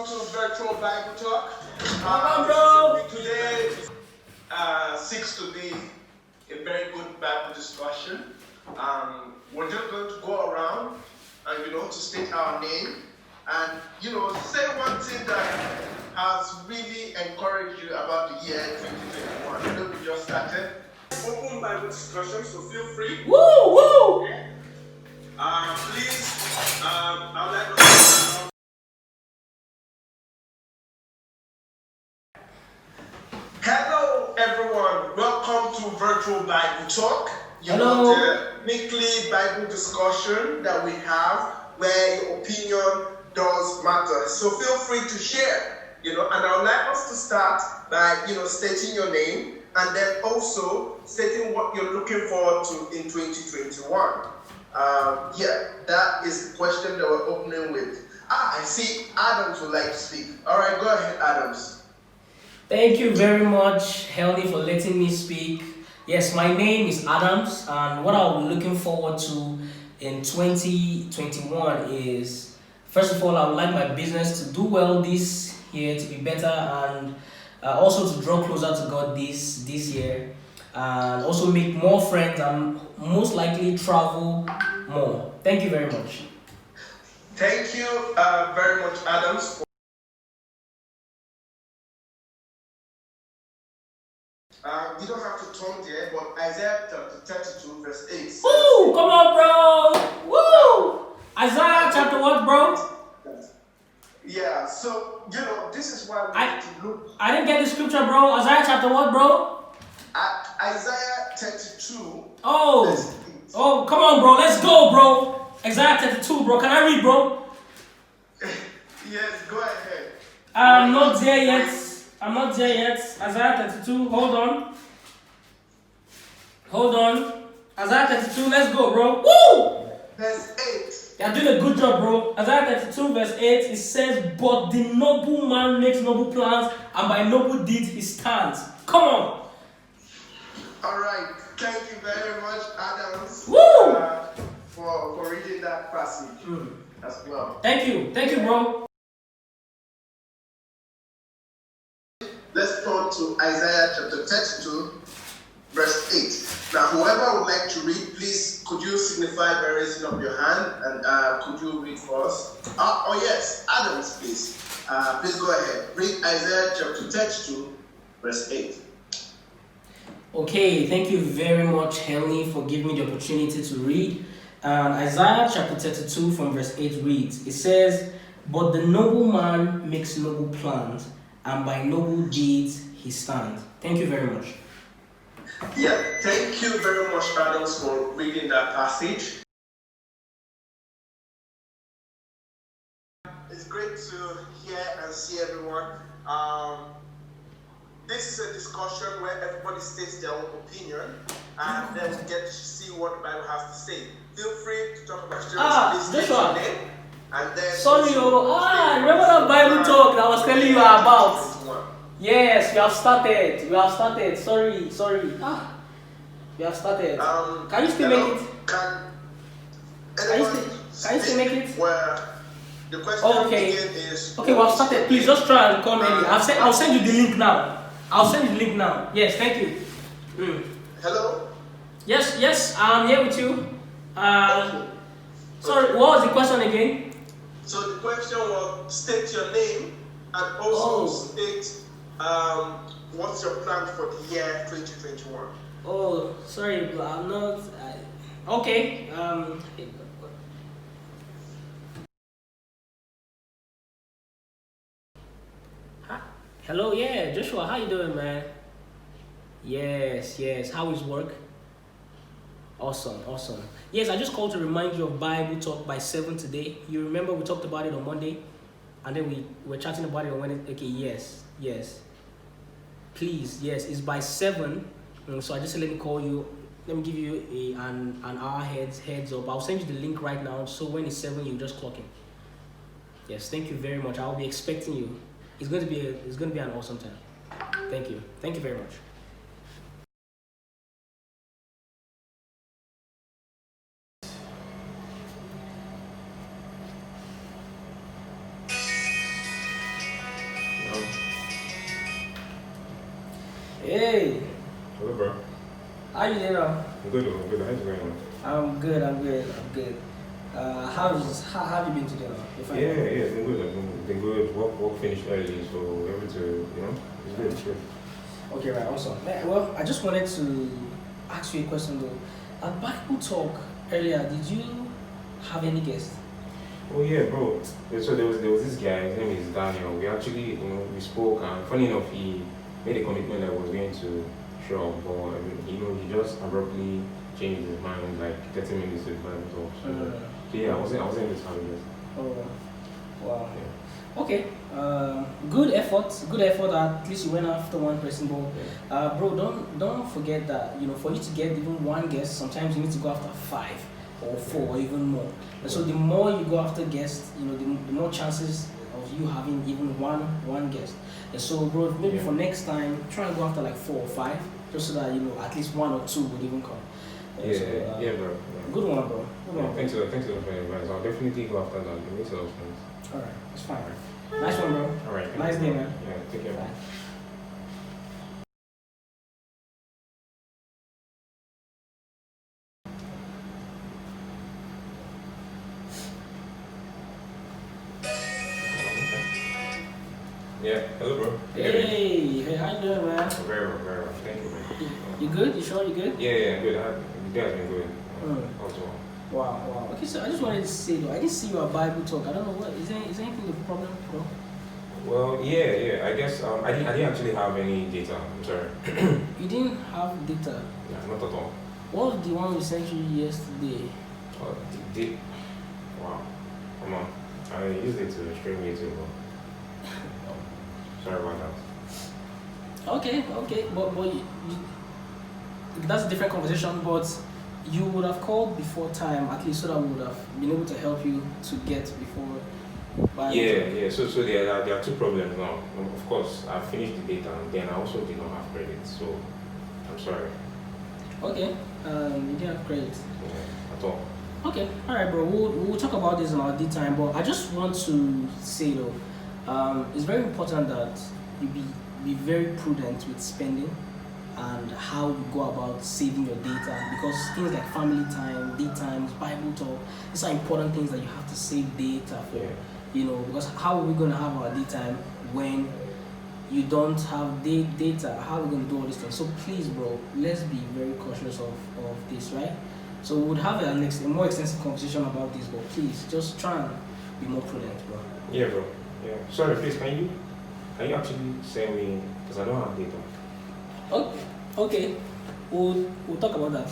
to Virtual Bible Talk. Bro. Today seeks to be a very good Bible discussion. We're just going to go around and to state our name and say one thing that has really encouraged you about the year 2021. I know we just started. Open Bible discussion, so feel free. Woo! Please, I would like to Hello everyone, welcome to Virtual Bible Talk. Hello. The weekly Bible discussion that we have where your opinion does matter. So feel free to share, and I would like us to start by, stating your name and then also stating what you're looking forward to in 2021. That is the question that we're opening with. I see Adams would like to speak. All right, go ahead, Adams. Thank you very much, Helny, for letting me speak. Yes, my name is Adams, and what I'm looking forward to in 2021 is, first of all, I would like my business to do well this year, to be better, and also to draw closer to God this year, and also make more friends and most likely travel more. Thank you very much. Thank you very much, Adams. You don't have to turn there, but Isaiah chapter 32, verse 8 says, Woo! Come on, bro! Woo! Isaiah chapter what, bro? Yeah, so, this is why we need to look. I didn't get the scripture, bro. Isaiah chapter what, bro? Isaiah 32. Oh. Verse 8. Oh, come on, bro. Let's go, bro. Isaiah 32, bro. Can I read, bro? Yes, go ahead. I'm not there yet. Isaiah 32. Hold on. Isaiah 32. Let's go, bro. Woo! Verse 8. You're doing a good job, bro. Isaiah 32, verse 8. It says, "But the noble man makes noble plans, and by noble deeds he stands." Come on. All right. Thank you very much, Adams. Woo! For reading that passage as well. Thank you, bro. Let's turn to Isaiah chapter 32, verse 8. Now, whoever would like to read, please, could you signify by raising up your hand and could you read for us? Yes, Adams, please. Please go ahead. Read Isaiah chapter 32, verse 8. Okay, thank you very much, Henley, for giving me the opportunity to read. Isaiah chapter 32 from verse 8 reads, it says, "But the noble man makes noble plans, and by noble deeds he stands." Thank you very much. Yeah, thank you very much, Adams, for reading that passage. It's great to hear and see everyone. This is a discussion where everybody states their own opinion, and then we get to see what the Bible has to say. Feel free to talk about Joshua. And then Sorry, remember that Bible talk that I was telling you about? Yes, we have started. Sorry. We have started. Can you still make it? Can you still make it? Well, the question is... Okay, we have started. Please just try and come early. I'll send you the link now. Yes, thank you. Hello? Yes, I'm here with you. Sorry, what was the question again? So the question was, state your name and also state what's your plan for the year 2021. Oh, sorry, but I'm not. Okay. Hello, yeah, Joshua. How you doing, man? Yes. How is work? Awesome. Yes, I just called to remind you of Bible Talk by 7 today. You remember we talked about it on Monday, and then we were chatting about it on Wednesday. Okay, yes. Please, yes, it's by 7. So I just said let me call you. Let me give you an hour heads up. I'll send you the link right now. So when it's 7, you just clock in. Yes, thank you very much. I'll be expecting you. It's going to be an awesome time. Thank you very much. Hey, Hello, bro. how you doing now? I'm good. I'm good. How's it going on? I'm good. How have you been today now? You fine? Yeah. It's been good. Been good. Work finished early, so we're able to, it's good. It's good. Okay, right, awesome. Well, I just wanted to ask you a question though. At Bible Talk earlier, did you have any guests? Oh yeah, bro. Yeah, so there was this guy. His name is Daniel. We actually, we spoke, and funny enough, he made a commitment that was going to show up, but he just abruptly changed his mind like 30 minutes to the Bible talk. So yeah, I wasn't able to have it. Oh, wow. Yeah. Okay. Good effort. Good effort. At least you went after one person, but bro, don't forget that for you to get even one guest, sometimes you need to go after 5 or 4 or even more. And so the more you go after guests, the more chances of you having even one guest. And so, bro, maybe for next time, try and go after like 4 or 5, just so that at least 1 or 2 would even come. Yeah, bro. Good one, bro. Good one. Thanks a lot for your advice. I'll definitely go after that. It makes a lot of sense. All right, it's fine. Nice one, bro. All right. Nice day, man. Yeah, take care. Bye. Yeah. Hello, bro. Hey, how you doing, man? Very well. Thank you, man. You good? You sure you good? Yeah, good. You guys been good. Also. Wow. Okay, so I just wanted to say though, I didn't see you at Bible Talk. I don't know what is there anything a problem, bro? Well, yeah. I guess I didn't actually have any data. I'm sorry. You didn't have data. Yeah, not at all. What was the one we sent you yesterday? Wow. Come on. I used it to stream YouTube. Sorry about that. Okay, but that's a different conversation. But you would have called before time, at least, so that we would have been able to help you to get before. Yeah. So there are 2 problems now. Of course, I finished the data, and then I also did not have credit. So I'm sorry. Okay. You didn't have credit. Yeah, at all. Okay, all right, bro. We'll talk about this another time. But I just want to say though, it's very important that you be very prudent with spending and how you go about saving your data, because things like family time, date times, Bible talk, these are important things that you have to save data for. Yeah. Because how are we gonna have our date time when you don't have data? How are we gonna do all these things? So please, bro, let's be very cautious of this, right? So we would have a more extensive conversation about this, but please just try and be more prudent, bro. Yeah, bro. Yeah. Sorry, please, can you actually send me, because I don't have data. Okay, we'll talk about that.